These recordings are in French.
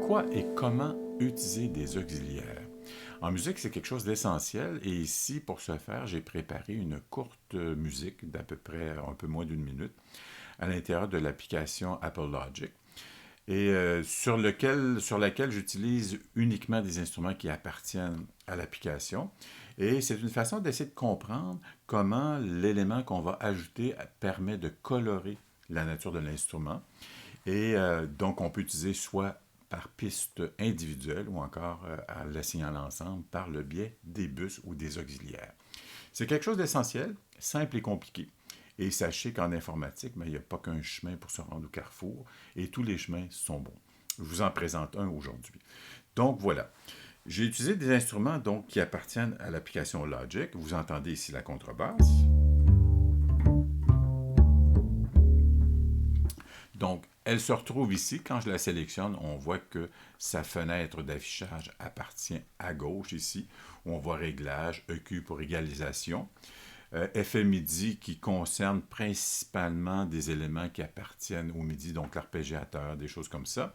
Pourquoi et comment utiliser des auxiliaires? En musique, c'est quelque chose d'essentiel et ici, pour ce faire, j'ai préparé une courte musique d'à peu près un peu moins d'une minute à l'intérieur de l'application Apple Logic et sur laquelle j'utilise uniquement des instruments qui appartiennent à l'application. Et c'est une façon d'essayer de comprendre comment l'élément qu'on va ajouter permet de colorer la nature de l'instrument. Et donc, on peut utiliser soit par piste individuelle ou encore en l'assignant l'ensemble par le biais des bus ou des auxiliaires. C'est quelque chose d'essentiel, simple et compliqué. Et sachez qu'en informatique, il n'y a pas qu'un chemin pour se rendre au carrefour et tous les chemins sont bons. Je vous en présente un aujourd'hui. Donc voilà. J'ai utilisé des instruments donc, qui appartiennent à l'application Logic. Vous entendez ici la contrebasse. Donc, elle se retrouve ici. Quand je la sélectionne, on voit que sa fenêtre d'affichage appartient à gauche ici, où on voit réglage, EQ pour égalisation. Effet MIDI qui concerne principalement des éléments qui appartiennent au MIDI, donc l'arpégiateur, des choses comme ça.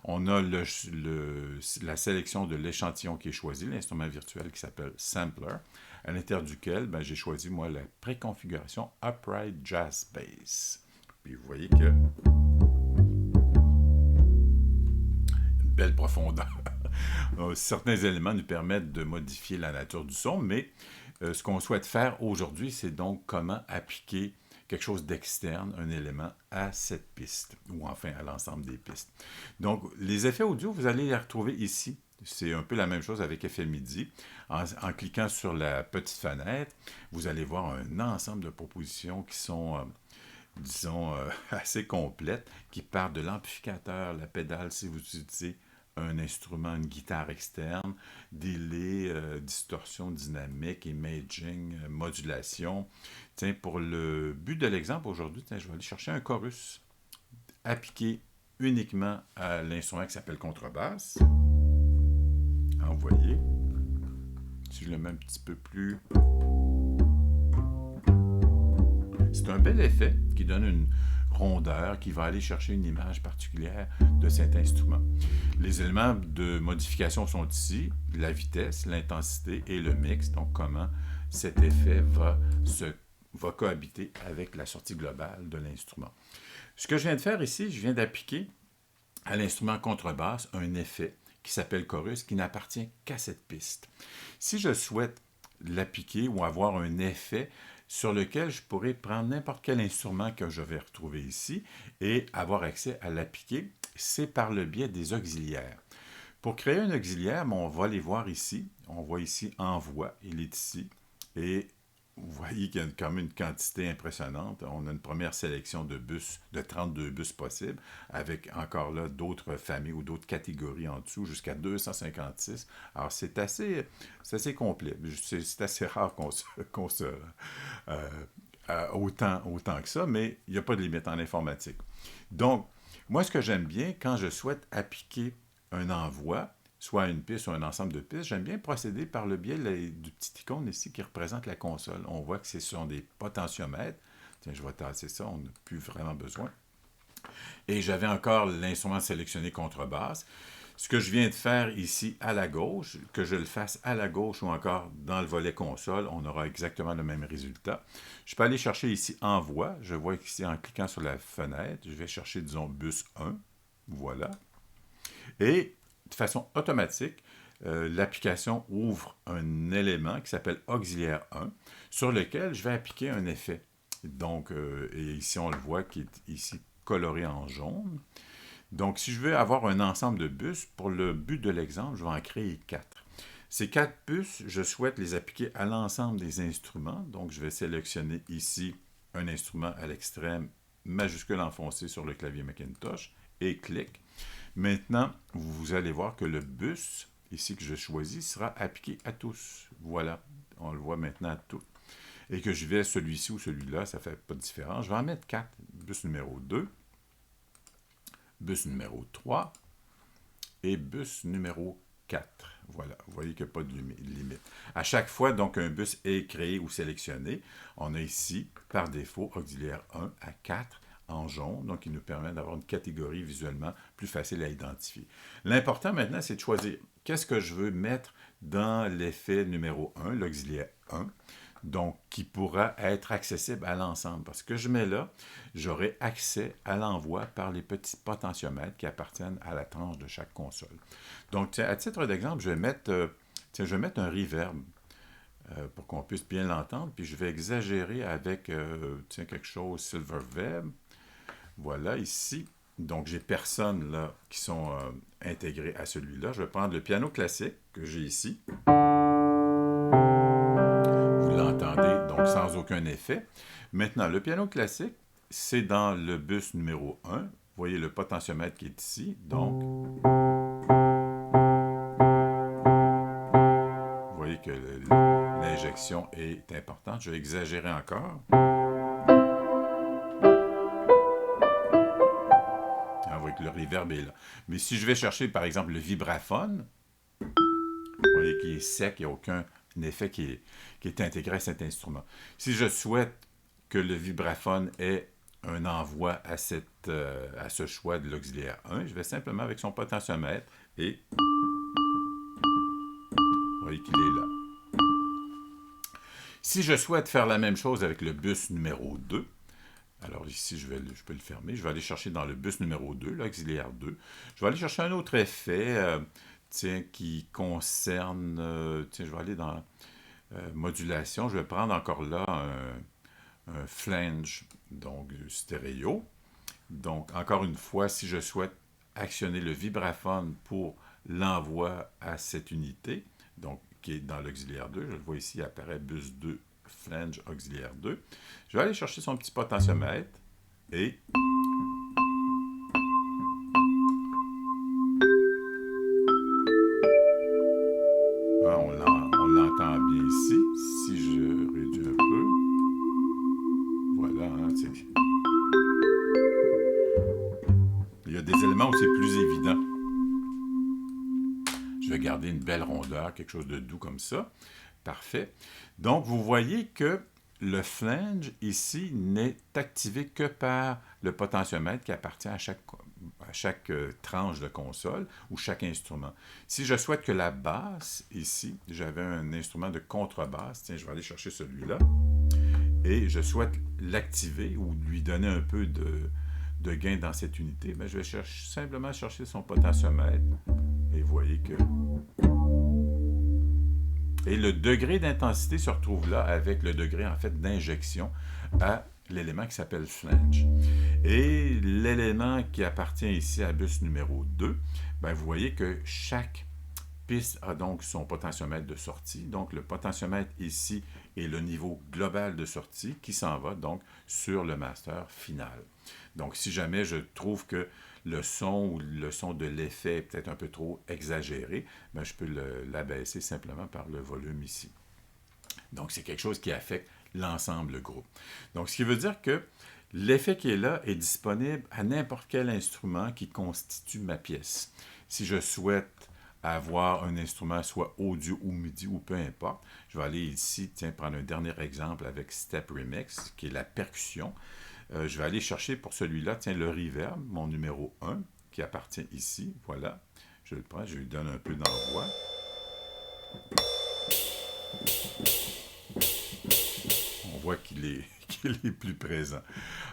On a la sélection de l'échantillon qui est choisi, l'instrument virtuel qui s'appelle Sampler, à l'intérieur duquel j'ai choisi, moi, la préconfiguration Upright Jazz Bass. Puis vous voyez que belle profondeur. Certains éléments nous permettent de modifier la nature du son, mais ce qu'on souhaite faire aujourd'hui, c'est donc comment appliquer quelque chose d'externe, un élément, à cette piste, ou enfin à l'ensemble des pistes. Donc, les effets audio, vous allez les retrouver ici. C'est un peu la même chose avec effet MIDI. En cliquant sur la petite fenêtre, vous allez voir un ensemble de propositions qui sont disons, assez complète, qui part de l'amplificateur, la pédale, si vous utilisez un instrument, une guitare externe, delay, distorsion dynamique, imaging, modulation. Tiens, pour le but de l'exemple aujourd'hui, je vais aller chercher un chorus appliqué uniquement à l'instrument qui s'appelle contrebasse. Envoyé. Si je le mets un petit peu plus... C'est un bel effet qui donne une rondeur, qui va aller chercher une image particulière de cet instrument. Les éléments de modification sont ici, la vitesse, l'intensité et le mix, donc comment cet effet va cohabiter avec la sortie globale de l'instrument. Ce que je viens de faire ici, je viens d'appliquer à l'instrument contrebasse un effet qui s'appelle chorus, qui n'appartient qu'à cette piste. Si je souhaite l'appliquer ou avoir un effet sur lequel je pourrais prendre n'importe quel instrument que je vais retrouver ici et avoir accès à l'appliquer, c'est par le biais des auxiliaires. Pour créer un auxiliaire, on va les voir ici. On voit ici « Envoi », il est ici. Et vous voyez qu'il y a quand même une quantité impressionnante. On a une première sélection de bus, de 32 bus possibles, avec encore là d'autres familles ou d'autres catégories en dessous, jusqu'à 256. Alors c'est assez complet. C'est assez rare qu'on se autant que ça, mais il n'y a pas de limite en informatique. Donc, moi, ce que j'aime bien, quand je souhaite appliquer un envoi, soit une piste ou un ensemble de pistes, j'aime bien procéder par le biais du petit icône ici qui représente la console. On voit que ce sont des potentiomètres. Tiens, je vais tasser ça, on n'a plus vraiment besoin. Et j'avais encore l'instrument sélectionné contrebasse. Ce que je viens de faire ici à la gauche, que je le fasse à la gauche ou encore dans le volet console, on aura exactement le même résultat. Je peux aller chercher ici Envoi. Je vois ici en cliquant sur la fenêtre, je vais chercher, disons, bus 1. Voilà. Et de façon automatique, l'application ouvre un élément qui s'appelle Auxiliaire 1, sur lequel je vais appliquer un effet. Donc, et ici, on le voit qui est ici coloré en jaune. Donc, si je veux avoir un ensemble de bus, pour le but de l'exemple, je vais en créer 4. Ces 4 bus, je souhaite les appliquer à l'ensemble des instruments. Donc, je vais sélectionner ici un instrument à l'extrême, majuscule enfoncé sur le clavier Macintosh, et clic. Maintenant, vous allez voir que le bus, ici que je choisis, sera appliqué à tous. Voilà, on le voit maintenant à tous. Et que je vais celui-ci ou celui-là, ça ne fait pas de différence. Je vais en mettre 4. Bus numéro 2, bus numéro 3 et bus numéro 4. Voilà, vous voyez qu'il n'y a pas de limite. À chaque fois, donc, un bus est créé ou sélectionné, on a ici, par défaut, auxiliaire 1 à 4 en jaune, donc il nous permet d'avoir une catégorie visuellement plus facile à identifier. L'important maintenant, c'est de choisir qu'est-ce que je veux mettre dans l'effet numéro 1, l'auxiliaire 1, donc qui pourra être accessible à l'ensemble. Parce que je mets là, j'aurai accès à l'envoi par les petits potentiomètres qui appartiennent à la tranche de chaque console. Donc, tiens, à titre d'exemple, je vais mettre un reverb pour qu'on puisse bien l'entendre, puis je vais exagérer avec quelque chose Silver Web. Voilà, ici. Donc, j'ai personne là qui sont intégrés à celui-là. Je vais prendre le piano classique que j'ai ici. Vous l'entendez, donc sans aucun effet. Maintenant, le piano classique, c'est dans le bus numéro 1. Vous voyez le potentiomètre qui est ici. Donc, vous voyez que l'injection est importante. Je vais exagérer encore. On voit que le reverb est là. Mais si je vais chercher, par exemple, le vibraphone, vous voyez qu'il est sec, il n'y a aucun effet qui est intégré à cet instrument. Si je souhaite que le vibraphone ait un envoi à ce choix de l'auxiliaire 1, je vais simplement avec son potentiomètre et vous voyez qu'il est là. Si je souhaite faire la même chose avec le bus numéro 2, alors ici, je peux le fermer. Je vais aller chercher dans le bus numéro 2, l'auxiliaire 2. Je vais aller chercher un autre effet qui concerne... je vais aller dans modulation. Je vais prendre encore là un flange, donc stéréo. Donc, encore une fois, si je souhaite actionner le vibraphone pour l'envoi à cette unité, donc qui est dans l'auxiliaire 2, je le vois ici, apparaît bus 2, flange auxiliaire 2. Je vais aller chercher son petit potentiomètre et on l'entend bien ici. Si je réduis un peu, voilà. Il y a des éléments où c'est plus évident. Je vais garder une belle rondeur, quelque chose de doux comme ça. Parfait. Donc, vous voyez que le flange, ici, n'est activé que par le potentiomètre qui appartient à chaque tranche de console ou chaque instrument. Si je souhaite que la basse, ici, j'avais un instrument de contrebasse, tiens, je vais aller chercher celui-là, et je souhaite l'activer ou lui donner un peu de gain dans cette unité, bien, je vais simplement chercher son potentiomètre, et vous voyez que... Et le degré d'intensité se retrouve là avec le degré, en fait, d'injection à l'élément qui s'appelle flange. Et l'élément qui appartient ici à bus numéro 2, bien, vous voyez que chaque piste a donc son potentiomètre de sortie. Donc, le potentiomètre ici est le niveau global de sortie qui s'en va donc sur le master final. Donc, si jamais je trouve que le son de l'effet est peut-être un peu trop exagéré, bien, je peux l'abaisser simplement par le volume ici. Donc, c'est quelque chose qui affecte l'ensemble du groupe. Donc, ce qui veut dire que l'effet qui est là est disponible à n'importe quel instrument qui constitue ma pièce. Si je souhaite avoir un instrument soit audio ou MIDI ou peu importe, je vais aller ici, prendre un dernier exemple avec Step Remix, qui est la percussion. Je vais aller chercher pour celui-là, le reverb, mon numéro 1, qui appartient ici. Voilà. Je le prends, je lui donne un peu d'envoi. On voit qu'il est plus présent.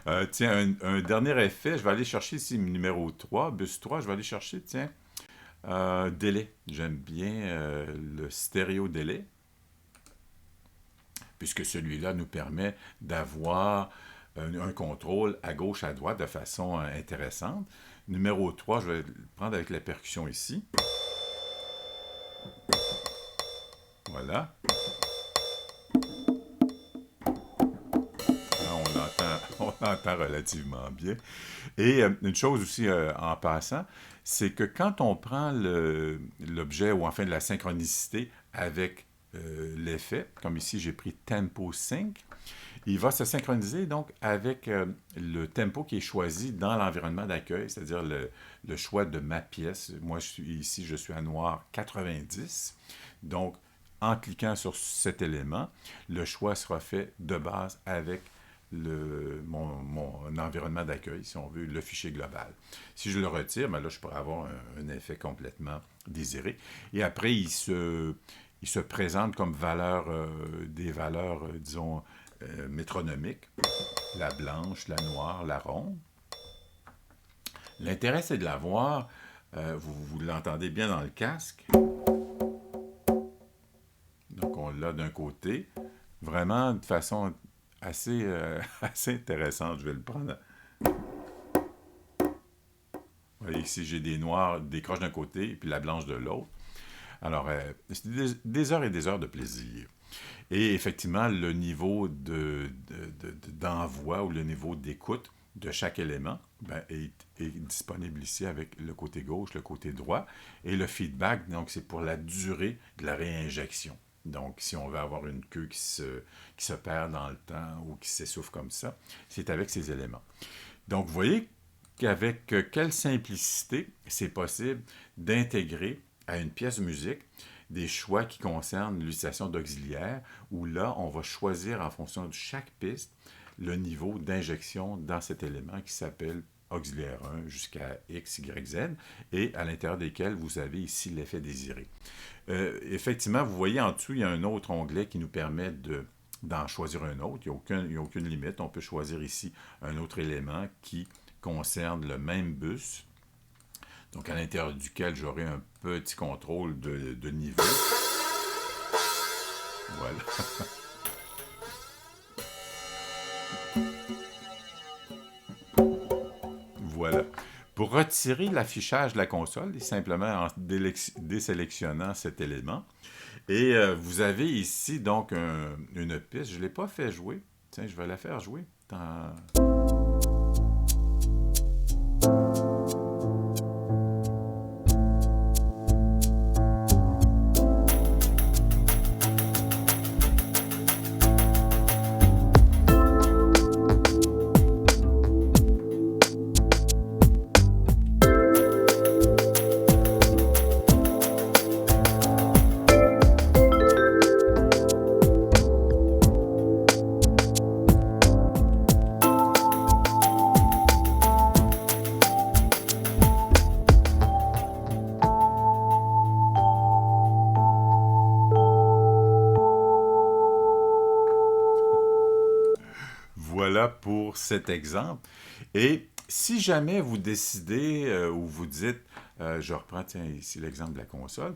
Un dernier effet, je vais aller chercher ici numéro 3, bus 3, je vais aller chercher, délai. J'aime bien le stéréo délai, puisque celui-là nous permet d'avoir un contrôle à gauche, à droite de façon intéressante. Numéro 3, je vais le prendre avec la percussion ici. Voilà. Là, on l'entend relativement bien. Et une chose aussi en passant, c'est que quand on prend l'objet ou enfin de la synchronicité avec l'effet, comme ici j'ai pris Tempo Sync, il va se synchroniser donc avec le tempo qui est choisi dans l'environnement d'accueil, c'est-à-dire le choix de ma pièce. Moi, ici, je suis à noir 90. Donc, en cliquant sur cet élément, le choix sera fait de base avec mon environnement d'accueil, si on veut, le fichier global. Si je le retire, ben là, je pourrais avoir un effet complètement désiré. Et après, il se présente comme des valeurs, disons, métronomiques. La blanche, la noire, la ronde. L'intérêt, c'est de la voir. Vous l'entendez bien dans le casque. Donc, on l'a d'un côté. Vraiment de façon assez, assez intéressante. Je vais le prendre. Vous voyez, ici, j'ai des noirs, des croches d'un côté, et puis la blanche de l'autre. Alors, c'est des heures et des heures de plaisir. Et effectivement, le niveau d'envoi ou le niveau d'écoute de chaque élément est disponible ici avec le côté gauche, le côté droit. Et le feedback, donc, c'est pour la durée de la réinjection. Donc, si on veut avoir une queue qui se perd dans le temps ou qui s'essouffle comme ça, c'est avec ces éléments. Donc, vous voyez qu'avec quelle simplicité c'est possible d'intégrer à une pièce de musique des choix qui concernent l'utilisation d'auxiliaires, où là, on va choisir en fonction de chaque piste le niveau d'injection dans cet élément qui s'appelle auxiliaire 1 jusqu'à X, Y, Z, et à l'intérieur desquels vous avez ici l'effet désiré. Effectivement, vous voyez en dessous, il y a un autre onglet qui nous permet d'en choisir un autre. Il n'y a aucune limite. On peut choisir ici un autre élément qui concerne le même bus, donc à l'intérieur duquel j'aurai un petit contrôle de niveau. Voilà. Voilà. Pour retirer l'affichage de la console, simplement en désélectionnant cet élément. Et vous avez ici donc une piste. Je ne l'ai pas fait jouer. Tiens, je vais la faire jouer. Voilà pour cet exemple. Et si jamais vous décidez ou vous dites, je reprends tiens, ici l'exemple de la console,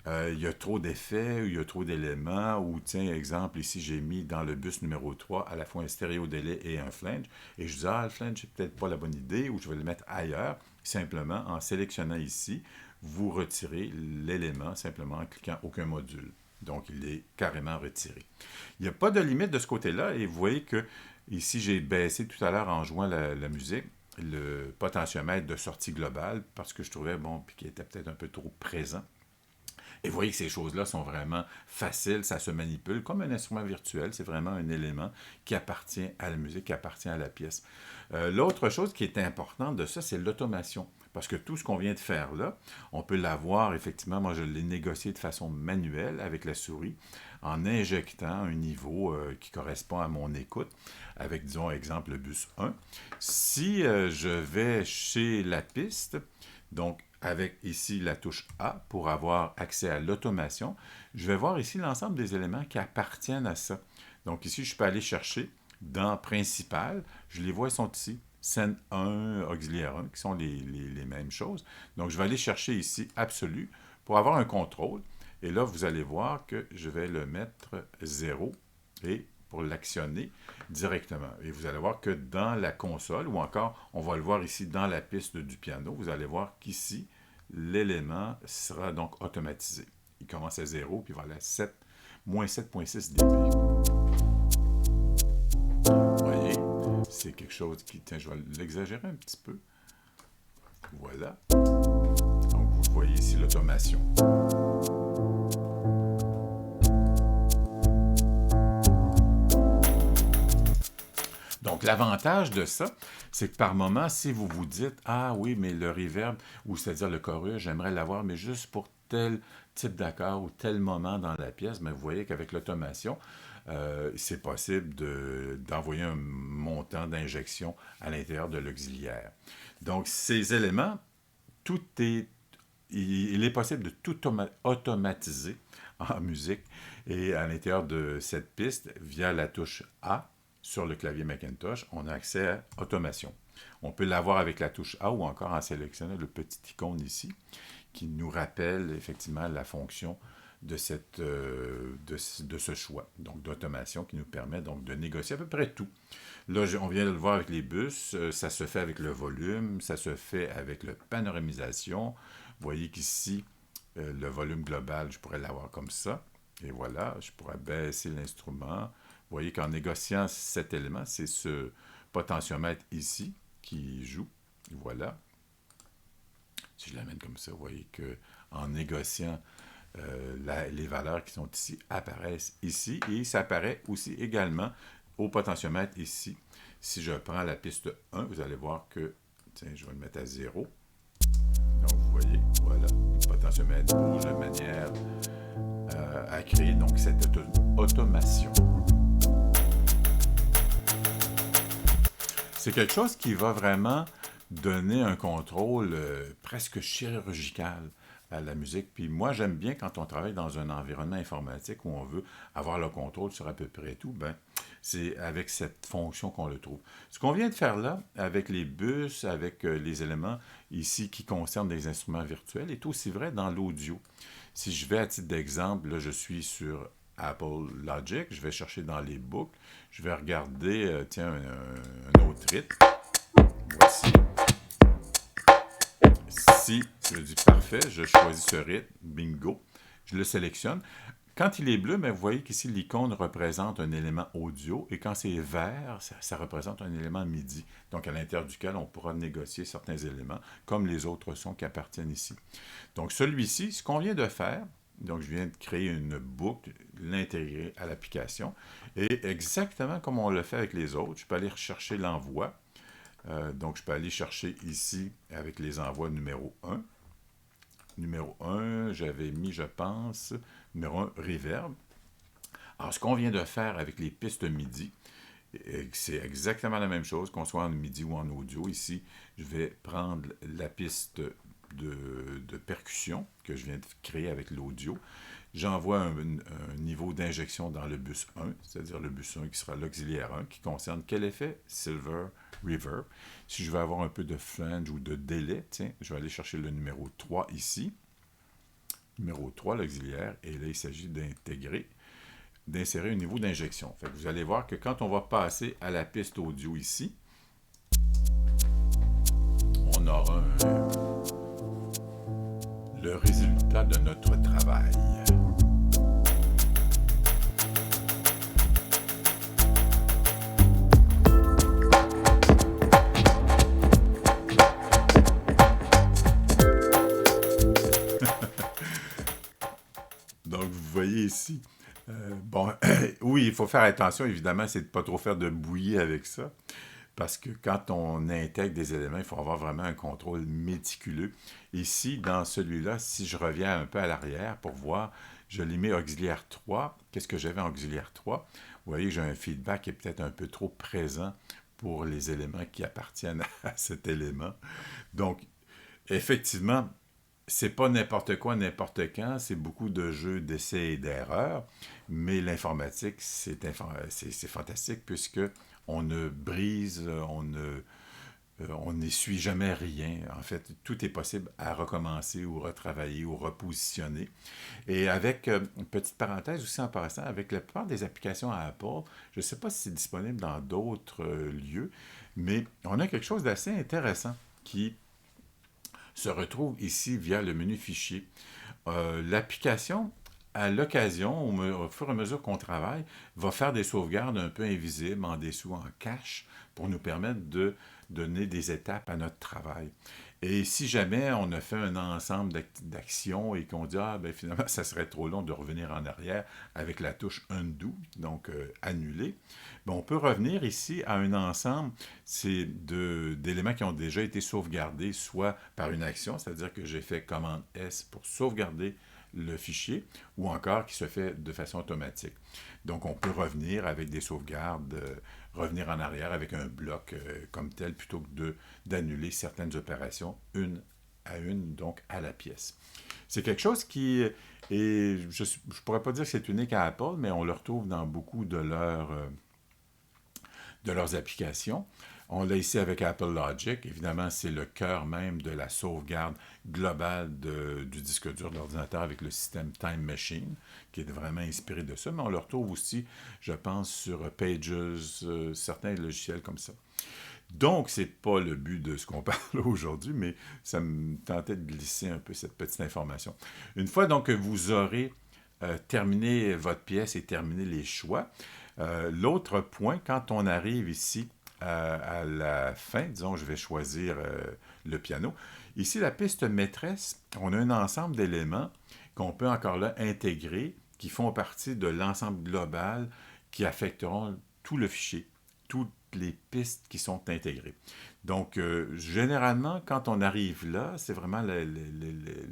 il y a trop d'effets, ou il y a trop d'éléments, ou tiens, exemple, ici j'ai mis dans le bus numéro 3 à la fois un stéréo délai et un flange, et je dis, le flange, c'est peut-être pas la bonne idée, ou je vais le mettre ailleurs, simplement en sélectionnant ici, vous retirez l'élément simplement en cliquant aucun module. Donc, il est carrément retiré. Il n'y a pas de limite de ce côté-là, et vous voyez que ici, j'ai baissé tout à l'heure en jouant la musique, le potentiomètre de sortie globale, parce que je trouvais, puis qu'il était peut-être un peu trop présent. Et vous voyez que ces choses-là sont vraiment faciles, ça se manipule comme un instrument virtuel, c'est vraiment un élément qui appartient à la musique, qui appartient à la pièce. L'autre chose qui est importante de ça, c'est l'automation. Parce que tout ce qu'on vient de faire là, on peut l'avoir, effectivement, moi je l'ai négocié de façon manuelle avec la souris, en injectant un niveau qui correspond à mon écoute, avec, disons, exemple, le bus 1. Si je vais chez la piste, donc avec ici la touche A pour avoir accès à l'automation, je vais voir ici l'ensemble des éléments qui appartiennent à ça. Donc ici, je peux aller chercher dans Principal, je les vois, ils sont ici. Scène 1, auxiliaire 1, qui sont les mêmes choses. Donc, je vais aller chercher ici absolu pour avoir un contrôle. Et là, vous allez voir que je vais le mettre 0 et pour l'actionner directement. Et vous allez voir que dans la console, ou encore, on va le voir ici dans la piste du piano, vous allez voir qu'ici, l'élément sera donc automatisé. Il commence à 0, puis il va aller à moins 7,6 dB. C'est quelque chose qui... Tiens, je vais l'exagérer un petit peu. Voilà. Donc, vous voyez ici l'automation. Donc, l'avantage de ça, c'est que par moment, si vous vous dites, ah oui, mais le reverb, ou c'est-à-dire le chorus, j'aimerais l'avoir, mais juste pour tel type d'accord ou tel moment dans la pièce, mais vous voyez qu'avec l'automation, c'est possible d'envoyer un montant d'injection à l'intérieur de l'auxiliaire. Donc, ces éléments, tout est, il est possible de tout automatiser en musique et à l'intérieur de cette piste, via la touche A sur le clavier Macintosh, on a accès à automation. On peut l'avoir avec la touche A ou encore en sélectionnant le petit icône ici qui nous rappelle effectivement la fonction de ce choix, donc d'automation qui nous permet donc de négocier à peu près tout. Là, on vient de le voir avec les bus, ça se fait avec le volume, ça se fait avec la panoramisation. Vous voyez qu'ici, le volume global, je pourrais l'avoir comme ça. Et voilà, je pourrais baisser l'instrument. Vous voyez qu'en négociant cet élément, c'est ce potentiomètre ici qui joue. Voilà. Si je l'amène comme ça, vous voyez qu'en négociant, les valeurs qui sont ici apparaissent ici et ça apparaît aussi également au potentiomètre ici. Si je prends la piste 1, vous allez voir que, tiens, je vais le mettre à 0. Donc, vous voyez, voilà, le potentiomètre bouge de manière à créer donc cette automation. C'est quelque chose qui va vraiment donner un contrôle presque chirurgical à la musique. Puis moi, j'aime bien quand on travaille dans un environnement informatique où on veut avoir le contrôle sur à peu près tout, ben, c'est avec cette fonction qu'on le trouve. Ce qu'on vient de faire là, avec les bus, avec les éléments ici qui concernent des instruments virtuels, est aussi vrai dans l'audio. Si je vais à titre d'exemple, là, je suis sur Apple Logic, je vais chercher dans les boucles, je vais regarder, tiens, un autre rythme. Voici. Si je dis parfait, je choisis ce rythme, bingo, je le sélectionne. Quand il est bleu, bien, vous voyez qu'ici l'icône représente un élément audio et quand c'est vert, ça représente un élément MIDI, donc à l'intérieur duquel on pourra négocier certains éléments, comme les autres sons qui appartiennent ici. Donc celui-ci, ce qu'on vient de faire, donc je viens de créer une boucle, l'intégrer à l'application, et exactement comme on le fait avec les autres, je peux aller rechercher l'envoi. Donc, je peux aller chercher ici avec les envois numéro 1. Numéro 1, j'avais mis, je pense, numéro 1, reverb. Alors, ce qu'on vient de faire avec les pistes MIDI, c'est exactement la même chose, qu'on soit en MIDI ou en audio. Ici, je vais prendre la piste de percussion que je viens de créer avec l'audio. J'envoie un niveau d'injection dans le bus 1, c'est-à-dire le bus 1 qui sera l'auxiliaire 1, qui concerne quel effet? Silver Reverb. Si je veux avoir un peu de flange ou de délai, tiens, je vais aller chercher le numéro 3 ici. Numéro 3, l'auxiliaire, et là, il s'agit d'insérer un niveau d'injection. Fait que vous allez voir que quand on va passer à la piste audio ici, on aura le résultat de notre travail. Donc, vous voyez ici, bon, oui, il faut faire attention, évidemment, c'est de ne pas trop faire de bouillie avec ça, parce que quand on intègre des éléments, il faut avoir vraiment un contrôle méticuleux. Ici, dans celui-là, si je reviens un peu à l'arrière pour voir, je l'ai mis auxiliaire 3. Qu'est-ce que j'avais en auxiliaire 3? Vous voyez, j'ai un feedback qui est peut-être un peu trop présent pour les éléments qui appartiennent à cet élément. Donc, effectivement, c'est pas n'importe quoi, n'importe quand, c'est beaucoup de jeux d'essais et d'erreurs, mais l'informatique, c'est fantastique puisque on ne brise, on n'essuie jamais rien. En fait, tout est possible à recommencer ou retravailler ou repositionner. Et avec, une petite parenthèse aussi en passant, avec la plupart des applications à Apple, je ne sais pas si c'est disponible dans d'autres lieux, mais on a quelque chose d'assez intéressant qui se retrouve ici via le menu Fichier. L'application, à l'occasion, au fur et à mesure qu'on travaille, va faire des sauvegardes un peu invisibles, en dessous, en cache, pour nous permettre de donner des étapes à notre travail. Et si jamais on a fait un ensemble d'actions et qu'on dit « Ah, ben finalement, ça serait trop long de revenir en arrière avec la touche Undo, donc annuler », ben, on peut revenir ici à un ensemble d'éléments qui ont déjà été sauvegardés, soit par une action, c'est-à-dire que j'ai fait commande S pour sauvegarder le fichier ou encore qui se fait de façon automatique. Donc, on peut revenir avec des sauvegardes, revenir en arrière avec un bloc comme tel plutôt que d'annuler certaines opérations une à une, donc à la pièce. C'est quelque chose qui est, je ne pourrais pas dire que c'est unique à Apple, mais on le retrouve dans beaucoup de leurs applications. On l'a ici avec Apple Logic. Évidemment, c'est le cœur même de la sauvegarde globale du disque dur de l'ordinateur avec le système Time Machine, qui est vraiment inspiré de ça. Mais on le retrouve aussi, je pense, sur Pages, certains logiciels comme ça. Donc, ce n'est pas le but de ce qu'on parle aujourd'hui, mais ça me tentait de glisser un peu cette petite information. Une fois donc que vous aurez terminé votre pièce et terminé les choix, l'autre point, quand on arrive ici à la fin, disons, je vais choisir le piano. Ici, la piste maîtresse, on a un ensemble d'éléments qu'on peut encore là intégrer, qui font partie de l'ensemble global qui affecteront tout le fichier, toutes les pistes qui sont intégrées. Donc, généralement, quand on arrive là, c'est vraiment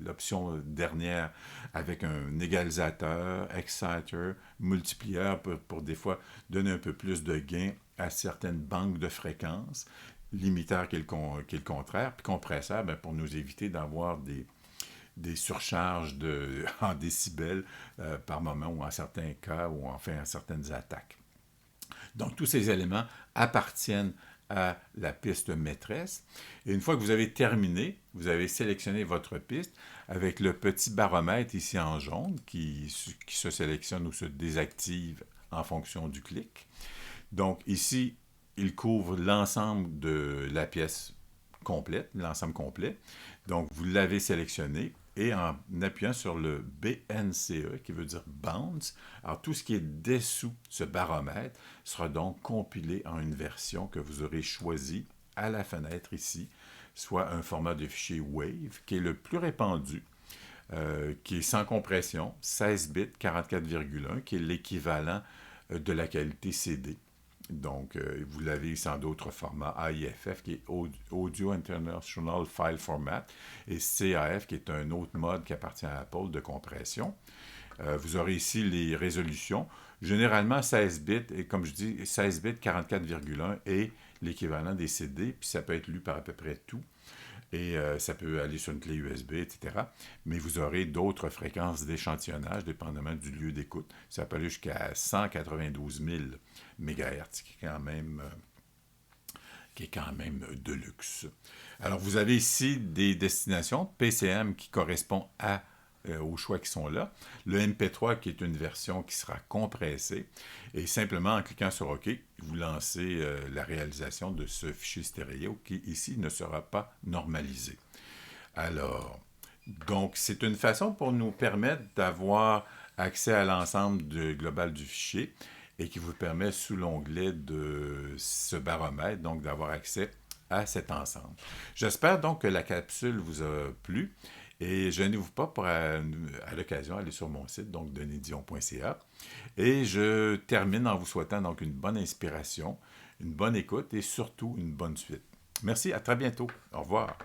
l'option dernière avec un égalisateur, exciter, multiplier pour des fois donner un peu plus de gain à certaines banques de fréquences, limiteur qui est le contraire, puis compresseur pour nous éviter d'avoir des surcharges en décibels par moment ou en certains cas ou enfin à certaines attaques. Donc, tous ces éléments appartiennent à la piste maîtresse. Et une fois que vous avez terminé, vous avez sélectionné votre piste avec le petit baromètre ici en jaune qui se sélectionne ou se désactive en fonction du clic. Donc, ici, il couvre l'ensemble de la pièce complète, l'ensemble complet. Donc, vous l'avez sélectionné et en appuyant sur le BNCE, qui veut dire Bounce, alors tout ce qui est dessous ce baromètre sera donc compilé en une version que vous aurez choisie à la fenêtre ici, soit un format de fichier WAV, qui est le plus répandu, qui est sans compression, 16 bits, 44,1, qui est l'équivalent de la qualité CD. Donc, vous l'avez sans d'autres formats, AIFF qui est Audio International File Format et CAF qui est un autre mode qui appartient à Apple de compression. Vous aurez ici les résolutions, généralement 16 bits et comme je dis, 16 bits 44,1 est l'équivalent des CD, puis ça peut être lu par à peu près tout. Et ça peut aller sur une clé USB, etc. Mais vous aurez d'autres fréquences d'échantillonnage, dépendamment du lieu d'écoute. Ça peut aller jusqu'à 192 000 MHz, qui est quand même de luxe. Alors, vous avez ici des destinations PCM qui correspondent aux choix qui sont là. Le MP3 qui est une version qui sera compressée. Et simplement en cliquant sur OK, vous lancez la réalisation de ce fichier stéréo qui ici ne sera pas normalisé. Alors, donc c'est une façon pour nous permettre d'avoir accès à l'ensemble global du fichier et qui vous permet sous l'onglet de ce baromètre, donc d'avoir accès à cet ensemble. J'espère donc que la capsule vous a plu. Et gênez-vous pas pour, à l'occasion, aller sur mon site, donc denisdion.ca. Et je termine en vous souhaitant donc une bonne inspiration, une bonne écoute et surtout une bonne suite. Merci, à très bientôt. Au revoir.